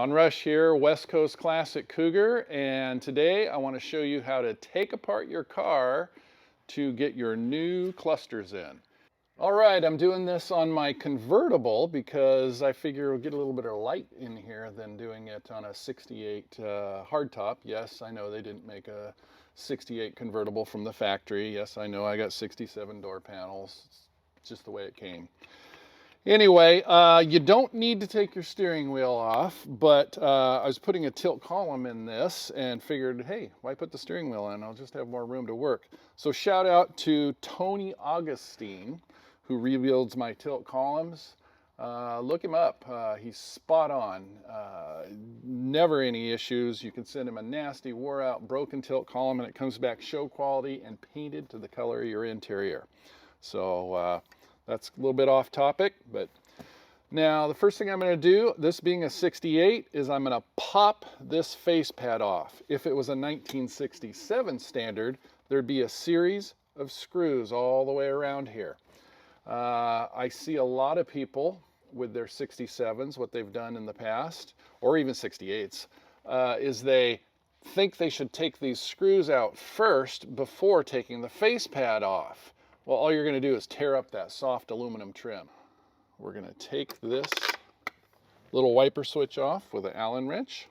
Ron Rush here, West Coast Classic Cougar, and today I want to show you how to take apart your car to get your new clusters in. All right, I'm doing this on my convertible because I figure it'll get a little bit of light in here than doing it on a 68 hardtop. Yes, I know they didn't make a 68 convertible from the factory. Yes, I know I got 67 door panels. It's just the way it came. Anyway, you don't need to take your steering wheel off, but I was putting a tilt column in this and figured, hey, why put the steering wheel in? I'll just have more room to work. So shout out to Tony Augustine, who rebuilds my tilt columns. Look him up. He's spot on. Never any issues. You can send him a nasty, wore out, broken tilt column and it comes back show quality and painted to the color of your interior. So that's a little bit off topic, but now the first thing I'm going to do, this being a 68, is I'm going to pop this face pad off. If it was a 1967 standard, there'd be a series of screws all the way around here. I see a lot of people with their 67s, what they've done in the past, or even 68s, is they think they should take these screws out first before taking the face pad off. Well, all you're going to do is tear up that soft aluminum trim. We're going to take this little wiper switch off with an Allen wrench.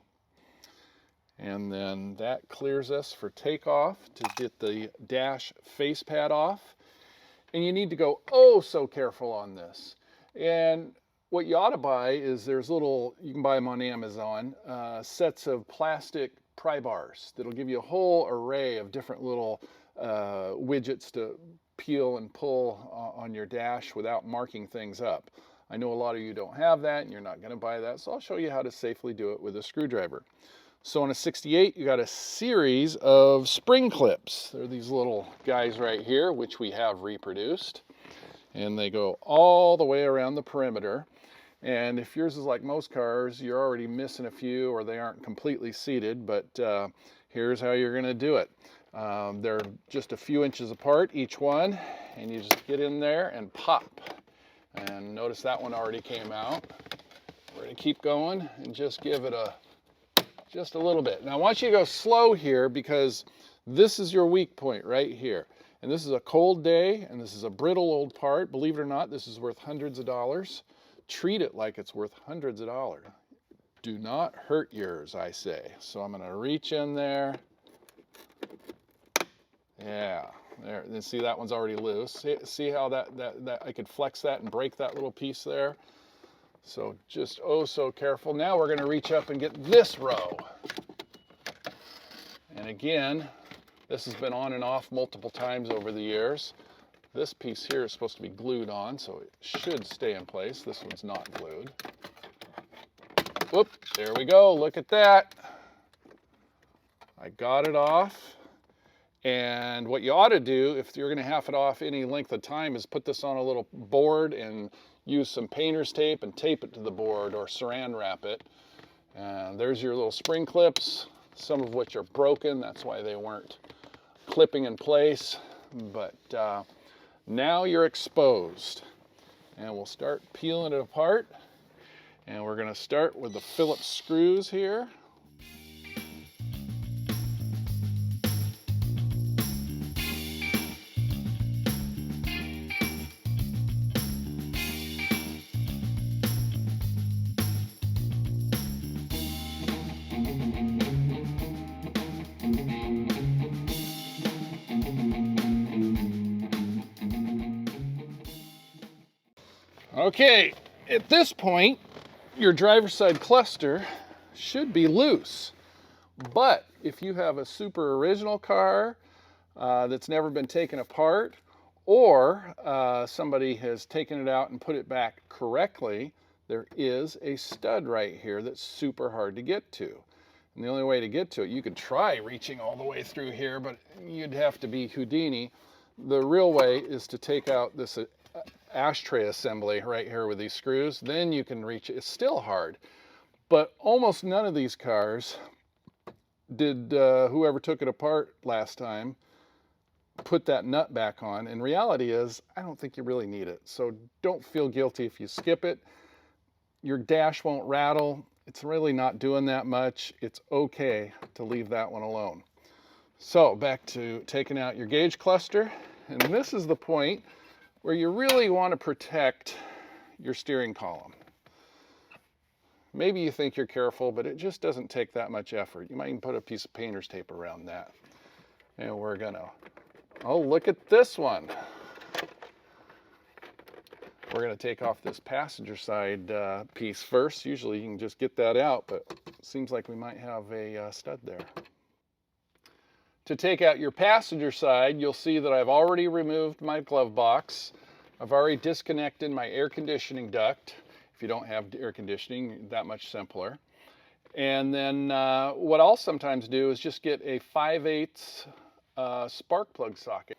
And then that clears us for takeoff to get the dash face pad off. And you need to go oh so careful on this. And what you ought to buy is there's little, you can buy them on Amazon, sets of plastic pry bars that'll give you a whole array of different little widgets to peel and pull on your dash without marking things up. I know a lot of you don't have that and you're not going to buy that, so I'll show you how to safely do it with a screwdriver. So on a 68, you got a series of spring clips. They're these little guys right here, which we have reproduced, and they go all the way around the perimeter. And if yours is like most cars, you're already missing a few or they aren't completely seated, but here's how you're going to do it. They're just a few inches apart, each one, and you just get in there and pop. And notice that one already came out. We're going to keep going and just give it just a little bit. Now I want you to go slow here because this is your weak point right here. And this is a cold day and this is a brittle old part. Believe it or not, this is worth hundreds of dollars. Treat it like it's worth hundreds of dollars. Do not hurt yours, I say. So I'm going to reach in there. Yeah, there. And see, that one's already loose. See how that I could flex that and break that little piece there. So just oh so careful. Now we're going to reach up and get this row. And again, this has been on and off multiple times over the years. This piece here is supposed to be glued on, so it should stay in place. This one's not glued. Whoop, there we go. Look at that. I got it off. And what you ought to do, if you're going to have it off any length of time, is put this on a little board and use some painter's tape and tape it to the board or saran wrap it. And there's your little spring clips, some of which are broken. That's why they weren't clipping in place. But now you're exposed. And we'll start peeling it apart. And we're going to start with the Phillips screws here. Okay, at this point, your driver's side cluster should be loose. But if you have a super original car that's never been taken apart, or somebody has taken it out and put it back correctly, there is a stud right here that's super hard to get to. And the only way to get to it, you could try reaching all the way through here, but you'd have to be Houdini. The real way is to take out this ashtray assembly right here with these screws. Then you can reach it. It's still hard, but almost none of these cars did whoever took it apart last time put that nut back on. And reality is, I don't think you really need it. So don't feel guilty if you skip it. Your dash won't rattle. it's really not doing that much. It's okay to leave that one alone. So back to taking out your gauge cluster. And this is the point where you really want to protect your steering column. Maybe you think you're careful, but it just doesn't take that much effort. You might even put a piece of painter's tape around that. And we're gonna, oh, look at this one. We're gonna take off this passenger side piece first. Usually you can just get that out, but it seems like we might have a stud there. To take out your passenger side, you'll see that I've already removed my glove box. I've already disconnected my air conditioning duct. If you don't have air conditioning, that much simpler. And then what I'll sometimes do is just get a 5/8 spark plug socket.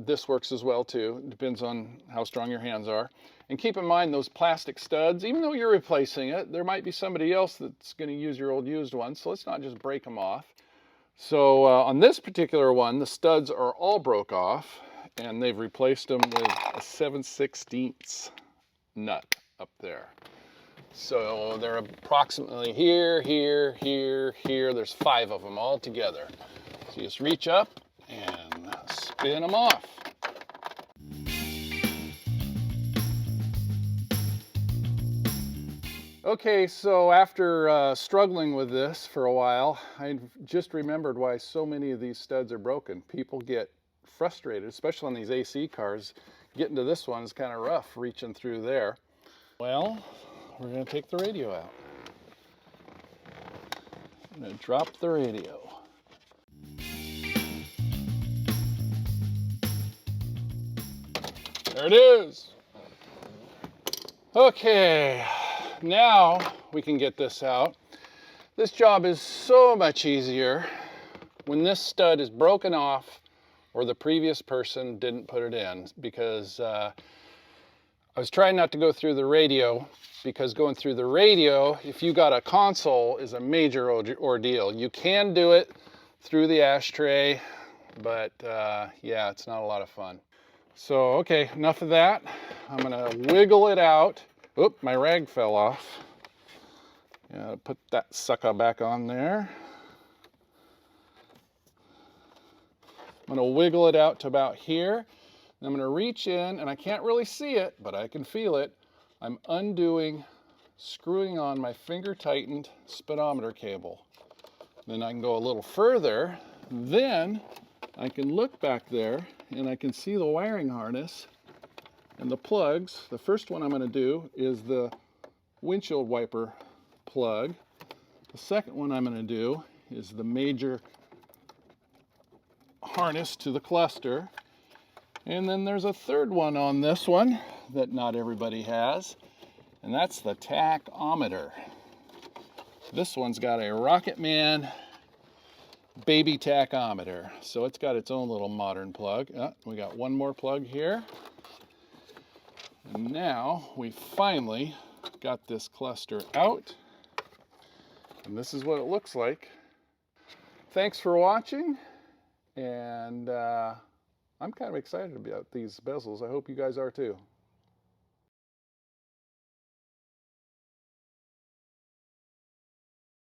This works as well too. It depends on how strong your hands are. And keep in mind those plastic studs, even though you're replacing it, there might be somebody else that's going to use your old used one, so let's not just break them off. So on this particular one, the studs are all broke off, and they've replaced them with a 7/16 nut up there. So they're approximately here, here, here, here. There's 5 of them all together. So you just reach up and spin them off. Okay, so after struggling with this for a while, I just remembered why so many of these studs are broken. People get frustrated, especially on these AC cars. Getting to this one is kind of rough, reaching through there. Well, we're going to take the radio out. I'm going to drop the radio. There it is. Okay. Now we can get this out. This job is so much easier when this stud is broken off or the previous person didn't put it in, because I was trying not to go through the radio, because going through the radio, if you got a console, is a major ordeal. You can do it through the ashtray, but yeah, it's not a lot of fun. So, okay, enough of that. I'm gonna wiggle it out. Oop, my rag fell off. Yeah, put that sucker back on there. I'm gonna wiggle it out to about here. And I'm gonna reach in, and I can't really see it, but I can feel it. I'm undoing, screwing on my finger tightened speedometer cable. Then I can go a little further. Then I can look back there and I can see the wiring harness and the plugs. The first one I'm going to do is the windshield wiper plug. The second one I'm going to do is the major harness to the cluster. And then there's a third one on this one that not everybody has, and that's the tachometer. This one's got a Rocket Man baby tachometer, so it's got its own little modern plug. We got one more plug here. And now we finally got this cluster out, and this is what it looks like. Thanks for watching, and I'm kind of excited about these bezels. I hope you guys are too.